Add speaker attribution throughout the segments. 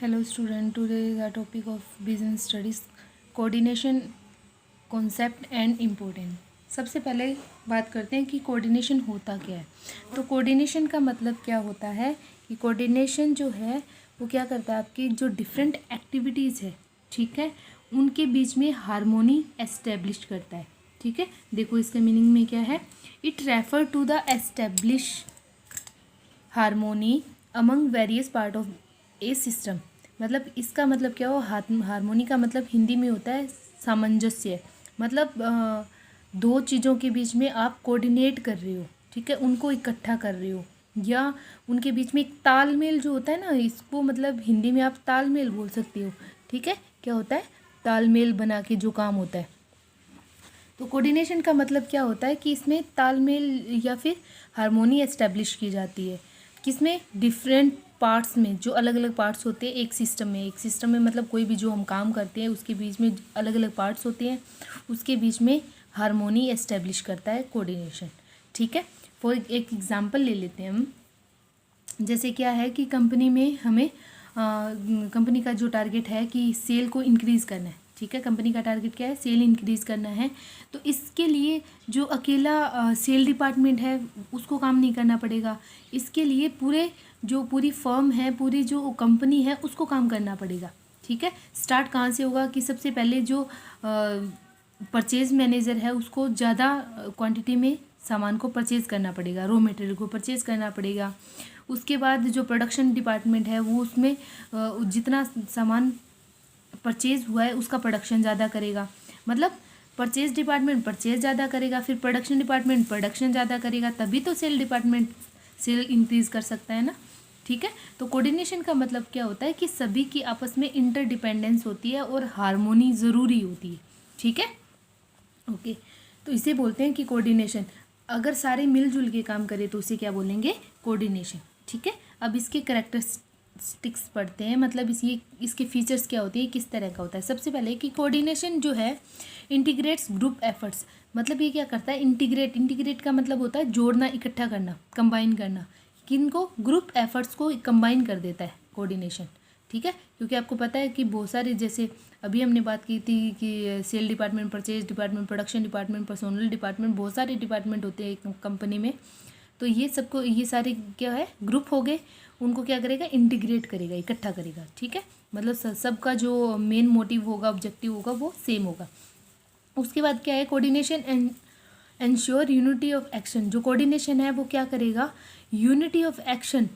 Speaker 1: Hello student, today is our topic of business studies, coordination concept and important। सबसे पहले बात करते हैं कि कोऑर्डिनेशन होता क्या है। तो कोऑर्डिनेशन का मतलब क्या होता है कि कोऑर्डिनेशन जो है वो क्या करता है, आपकी जो डिफरेंट एक्टिविटीज़ है, ठीक है, उनके बीच में हारमोनी एस्टेब्लिश करता है। ठीक है, देखो इसका मीनिंग में क्या है। It refer to the establish harmony among various part of a system. मतलब इसका मतलब क्या हो, हारमोनी का मतलब हिंदी में होता है सामंजस्य। मतलब दो चीज़ों के बीच में आप कोऑर्डिनेट कर रहे हो, ठीक है, उनको इकट्ठा कर रहे हो, या उनके बीच में एक तालमेल जो होता है ना, इसको मतलब हिंदी में आप तालमेल बोल सकते हो। ठीक है, क्या होता है, तालमेल बना के जो काम होता है। तो कोऑर्डिनेशन का मतलब क्या होता है कि इसमें तालमेल या फिर हारमोनी एस्टेब्लिश की जाती है। किसमें, डिफरेंट पार्ट्स में, जो अलग अलग पार्ट्स होते हैं एक सिस्टम में। एक सिस्टम में मतलब कोई भी जो हम काम करते हैं उसके बीच में अलग अलग पार्ट्स होते हैं, उसके बीच में हारमोनी एस्टेब्लिश करता है कोऑर्डिनेशन। ठीक है, फॉर एक एग्जांपल ले लेते हैं हम। जैसे क्या है कि कंपनी में हमें कंपनी का जो टारगेट है कि सेल को इंक्रीज़ करना है। ठीक है, कंपनी का टारगेट क्या है, सेल इंक्रीज़ करना है। तो इसके लिए जो अकेला सेल डिपार्टमेंट है उसको काम नहीं करना पड़ेगा। इसके लिए पूरी फर्म है, पूरी जो कंपनी है उसको काम करना पड़ेगा। ठीक है, स्टार्ट कहाँ से होगा कि सबसे पहले जो परचेज़ मैनेजर है उसको ज़्यादा क्वांटिटी में सामान को परचेज़ करना पड़ेगा, रॉ मटेरियल को परचेज़ करना पड़ेगा। उसके बाद जो प्रोडक्शन डिपार्टमेंट है वो उसमें जितना सामान परचेज़ हुआ है उसका प्रोडक्शन ज़्यादा करेगा। मतलब परचेज़ डिपार्टमेंट परचेज़ ज़्यादा करेगा, फिर प्रोडक्शन डिपार्टमेंट प्रोडक्शन ज़्यादा करेगा, तभी तो सेल डिपार्टमेंट सेल इंक्रीज़ कर सकता है ना। ठीक है, तो कोऑर्डिनेशन का मतलब क्या होता है कि सभी की आपस में इंटरडिपेंडेंस होती है और हारमोनी ज़रूरी होती है। ठीक है, ओके, तो इसे बोलते हैं कि कोऑर्डिनेशन। अगर सारे मिलजुल के काम करें तो उसे क्या बोलेंगे, कोऑर्डिनेशन। ठीक है, अब इसके कैरेक्टरिस्टिक्स पढ़ते हैं, मतलब इसके फीचर्स क्या होते हैं, किस तरह का होता है। सबसे पहले कि कोऑर्डिनेशन जो है इंटीग्रेट्स ग्रुप एफर्ट्स। मतलब ये क्या करता है, इंटीग्रेट का मतलब होता है जोड़ना, इकट्ठा करना, कंबाइन करना। किनको, ग्रुप एफर्ट्स को कंबाइन कर देता है कोऑर्डिनेशन। ठीक है, क्योंकि आपको पता है कि बहुत सारे, जैसे अभी हमने बात की थी कि sale department, purchase department, production department, personal department, बहुत सारे डिपार्टमेंट होते हैं एक कंपनी में। तो ये सबको, ये सारे क्या है, ग्रुप हो गए, उनको क्या करेगा, इंटीग्रेट करेगा, इकट्ठा करेगा। ठीक है, मतलब सबका जो मेन मोटिव होगा, ऑब्जेक्टिव होगा, वो सेम होगा। उसके बाद क्या है, coordination ensure unity of action. जो कोऑर्डिनेशन है वो क्या करेगा, unity of action.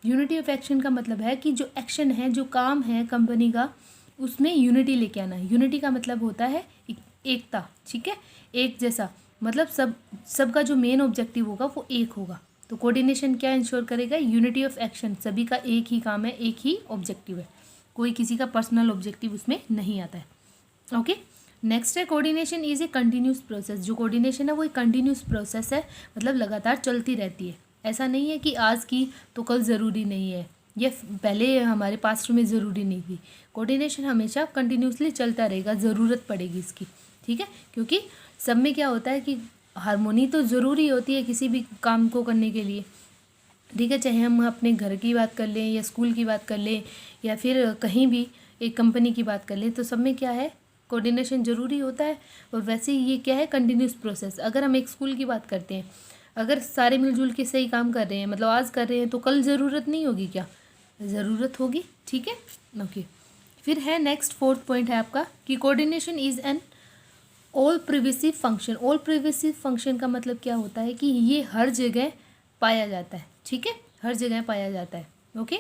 Speaker 1: Unity of action का मतलब है कि जो एक्शन है, जो काम है कंपनी का, उसमें यूनिटी लेके आना। यूनिटी का मतलब होता है एकता। ठीक है, एक जैसा, मतलब सबका जो मेन ऑब्जेक्टिव होगा वो एक होगा। तो कोऑर्डिनेशन क्या इंश्योर करेगा, यूनिटी ऑफ एक्शन। सभी का एक ही काम है, एक ही ऑब्जेक्टिव है, कोई किसी का पर्सनल ऑब्जेक्टिव उसमें नहीं आता है। ओके, नेक्स्ट है coordination is a continuous process. जो कोऑर्डिनेशन है वो एक कंटिन्यूस प्रोसेस है, मतलब लगातार चलती रहती है। ऐसा नहीं है कि आज की तो कल ज़रूरी नहीं है, ये पहले हमारे पास्ट में ज़रूरी नहीं थी। कोऑर्डिनेशन हमेशा कंटिन्यूसली चलता रहेगा, ज़रूरत पड़ेगी इसकी। ठीक है, क्योंकि सब में क्या होता है कि हारमोनी तो ज़रूरी होती है किसी भी काम को करने के लिए। ठीक है, चाहे हम अपने घर की बात कर लें या स्कूल की बात कर लें या फिर कहीं भी एक कंपनी की बात कर लें, तो सब में क्या है, कोऑर्डिनेशन ज़रूरी होता है। और वैसे ही ये क्या है, कंटिन्यूस प्रोसेस। अगर हम एक स्कूल की बात करते हैं, अगर सारे मिलजुल के सही काम कर रहे हैं, मतलब आज कर रहे हैं, तो कल ज़रूरत नहीं होगी क्या, ज़रूरत होगी। ठीक है, ओके, फिर है नेक्स्ट फोर्थ पॉइंट है आपका कि coordination is an all pervasive function. All pervasive function का मतलब क्या होता है कि ये हर जगह पाया जाता है। ठीक है, हर जगह पाया जाता है। ओके,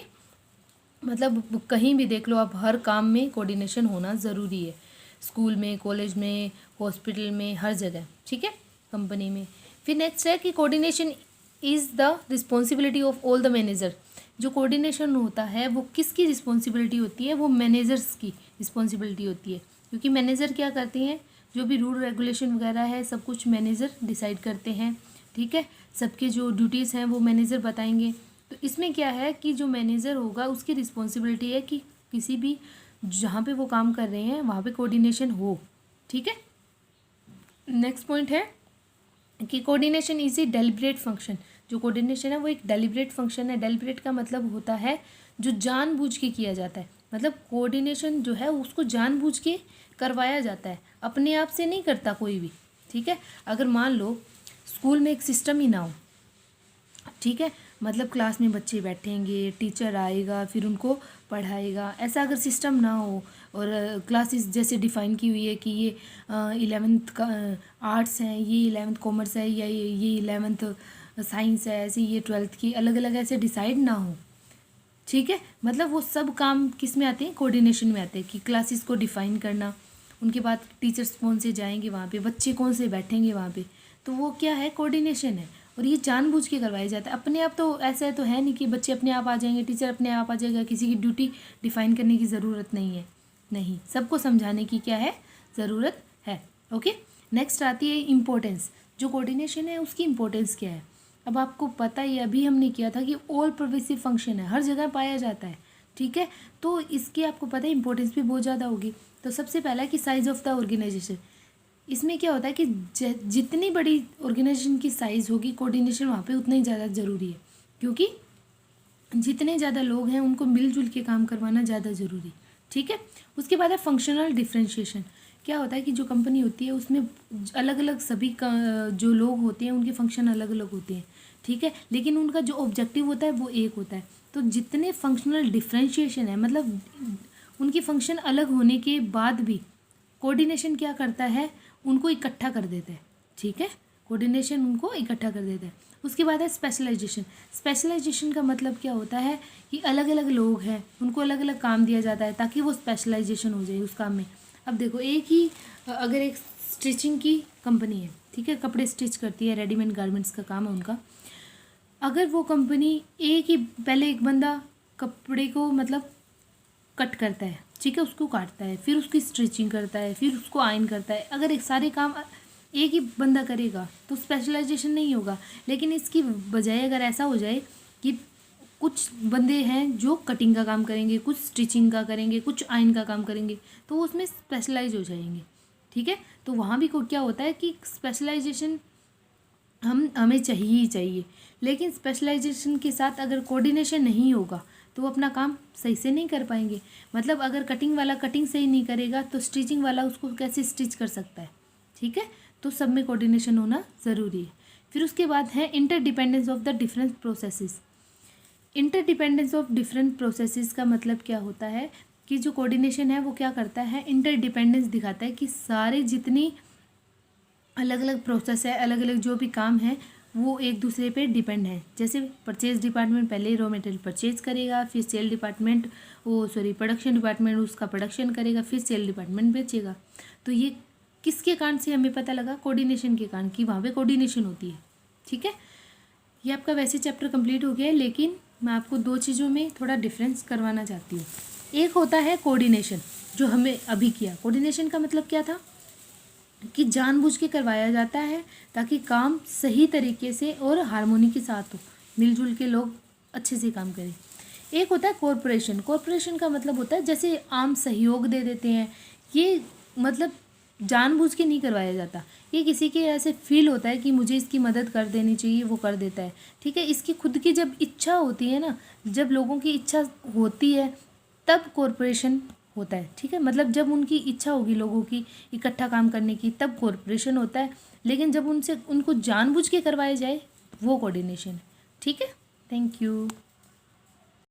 Speaker 1: मतलब कहीं भी देख लो आप, हर काम में कोऑर्डिनेशन होना ज़रूरी है, स्कूल में, कॉलेज में, हॉस्पिटल में, हर जगह। ठीक है, कंपनी में। फिर नेक्स्ट है कि coordination is the responsibility of all the manager. जो कोऑर्डिनेशन होता है वो किसकी रिस्पॉन्सिबिलिटी होती है, वो मैनेजर्स की रिस्पॉन्सिबिलिटी होती है। क्योंकि मैनेजर क्या करते हैं, जो भी रूल रेगुलेशन वगैरह है सब कुछ मैनेजर डिसाइड करते हैं। ठीक है, सबके जो ड्यूटीज़ हैं वो मैनेजर बताएंगे। तो इसमें क्या है कि जो मैनेजर होगा उसकी रिस्पॉन्सिबिलिटी है कि किसी भी जहाँ पे वो काम कर रहे हैं वहाँ पे कोऑर्डिनेशन हो। ठीक है, नेक्स्ट पॉइंट है कि coordination is a deliberate function. जो कोऑर्डिनेशन है वो एक डेलिब्रेट फंक्शन है। डेलिब्रेट का मतलब होता है जो जानबूझ के किया जाता है। मतलब कोऑर्डिनेशन जो है उसको जानबूझ के करवाया जाता है, अपने आप से नहीं करता कोई भी। ठीक है, अगर मान लो स्कूल में एक सिस्टम ही ना हो, ठीक है, मतलब क्लास में बच्चे बैठेंगे, टीचर आएगा, फिर उनको पढ़ाएगा, ऐसा अगर सिस्टम ना हो और क्लासेस जैसे डिफ़ाइन की हुई है कि ये 11th का आर्ट्स है, ये 11th कॉमर्स है, या ये 11th साइंस है, ऐसे ये 12th की अलग अलग ऐसे डिसाइड ना हो। ठीक है, मतलब वो सब काम किस में आते हैं, कोऑर्डिनेशन में आते हैं, कि क्लासेस को डिफ़ाइन करना, उनके बाद टीचर्स कौन से जाएंगे वहाँ पे, बच्चे कौन से बैठेंगे वहाँ पे, तो वो क्या है, कोऑर्डिनेशन है। और ये जानबूझ के करवाया जाता है, अपने आप तो ऐसा तो है नहीं कि बच्चे अपने आप आ जाएंगे, टीचर अपने आप आ जाएगा, किसी की ड्यूटी डिफ़ाइन करने की ज़रूरत नहीं है, नहीं, सबको समझाने की क्या है, ज़रूरत है। ओके, नेक्स्ट आती है इम्पोर्टेंस। जो कोऑर्डिनेशन है उसकी इम्पोर्टेंस क्या है। अब आपको पता ही, अभी हमने किया था कि ऑल परवेसिव फंक्शन है, हर जगह पाया जाता है। ठीक है, तो इसकी आपको पता है इम्पोर्टेंस भी बहुत ज़्यादा होगी। तो सबसे पहला है कि साइज़ ऑफ द ऑर्गेनाइजेशन। इसमें क्या होता है कि जितनी बड़ी ऑर्गेनाइजेशन की साइज़ होगी, कोऑर्डिनेशन वहाँ पे उतना ही ज़्यादा ज़रूरी है, क्योंकि जितने ज़्यादा लोग हैं उनको मिलजुल के काम करवाना ज़्यादा ज़रूरी। ठीक है, उसके बाद है फंक्शनल डिफ्रेंशिएशन। क्या होता है कि जो कंपनी होती है उसमें अलग अलग सभी का जो लोग होते हैं उनके फंक्शन अलग अलग होते हैं। ठीक है, लेकिन उनका जो ऑब्जेक्टिव होता है वो एक होता है। तो जितने फंक्शनल डिफ्रेंशिएशन है, मतलब उनकी फंक्शन अलग होने के बाद भी कोऑर्डिनेशन क्या करता है, उनको इकट्ठा कर देता है। ठीक है, कोऑर्डिनेशन उनको इकट्ठा कर देता है। उसके बाद है स्पेशलाइजेशन। स्पेशलाइजेशन का मतलब क्या होता है कि अलग अलग लोग हैं, उनको अलग अलग काम दिया जाता है ताकि वो स्पेशलाइजेशन हो जाए उस काम में। अब देखो, एक ही अगर एक स्टिचिंग की कंपनी है, ठीक है, कपड़े स्टिच करती है, रेडीमेड गारमेंट्स का काम है उनका। अगर वो कंपनी एक ही, पहले एक बंदा कपड़े को मतलब कट करता है, ठीक है, उसको काटता है, फिर उसकी स्टिचिंग करता है, फिर उसको आयन करता है, अगर एक सारे काम एक ही बंदा करेगा तो स्पेशलाइजेशन नहीं होगा। लेकिन इसकी बजाय अगर ऐसा हो जाए कि कुछ बंदे हैं जो कटिंग का काम करेंगे, कुछ स्टिचिंग का करेंगे, कुछ आयन का काम करेंगे, तो उसमें स्पेशलाइज हो जाएंगे। ठीक है, तो वहाँ भी क्या होता है कि स्पेशलाइजेशन हमें चाहिए ही चाहिए, लेकिन स्पेशलाइजेशन के साथ अगर कोऑर्डिनेशन नहीं होगा तो वो अपना काम सही से नहीं कर पाएंगे। मतलब अगर कटिंग वाला कटिंग सही नहीं करेगा तो स्टिचिंग वाला उसको कैसे स्टिच कर सकता है। ठीक है, तो सब में कोऑर्डिनेशन होना ज़रूरी है। फिर उसके बाद है interdependence of the different processes. Interdependence of different processes का मतलब क्या होता है कि जो कोऑर्डिनेशन है वो क्या करता है, इंटरडिपेंडेंस दिखाता है कि सारे जितनी अलग अलग प्रोसेस है, अलग अलग जो भी काम है वो एक दूसरे पे डिपेंड है। जैसे परचेज डिपार्टमेंट पहले रॉ मटेरियल परचेज करेगा, फिर सेल डिपार्टमेंट प्रोडक्शन डिपार्टमेंट उसका प्रोडक्शन करेगा, फिर सेल डिपार्टमेंट बेचेगा। तो ये किसके कारण से हमें पता लगा, कोऑर्डिनेशन के कारण, कि वहाँ पे कोऑर्डिनेशन होती है। ठीक है, ये आपका वैसे चैप्टर कंप्लीट हो गया है, लेकिन मैं आपको दो चीज़ों में थोड़ा डिफरेंस करवाना चाहती हूँ। एक होता है कोऑर्डिनेशन, जो हमें अभी किया। कोऑर्डिनेशन का मतलब क्या था कि जानबूझ के करवाया जाता है ताकि काम सही तरीके से और हार्मोनी के साथ हो, मिलजुल के लोग अच्छे से काम करें। एक होता है कॉरपोरेशन। कॉरपोरेशन का मतलब होता है जैसे आम सहयोग दे देते हैं, ये मतलब जानबूझ के नहीं करवाया जाता, ये किसी के ऐसे फील होता है कि मुझे इसकी मदद कर देनी चाहिए, वो कर देता है। ठीक है, इसकी खुद की जब इच्छा होती है ना, जब लोगों की इच्छा होती है तब कॉरपोरेशन होता है। ठीक है, मतलब जब उनकी इच्छा होगी लोगों की इकट्ठा काम करने की तब कॉरपोरेशन होता है, लेकिन जब उनको जानबूझ के करवाया जाए वो कोऑर्डिनेशन है। ठीक है, थैंक यू।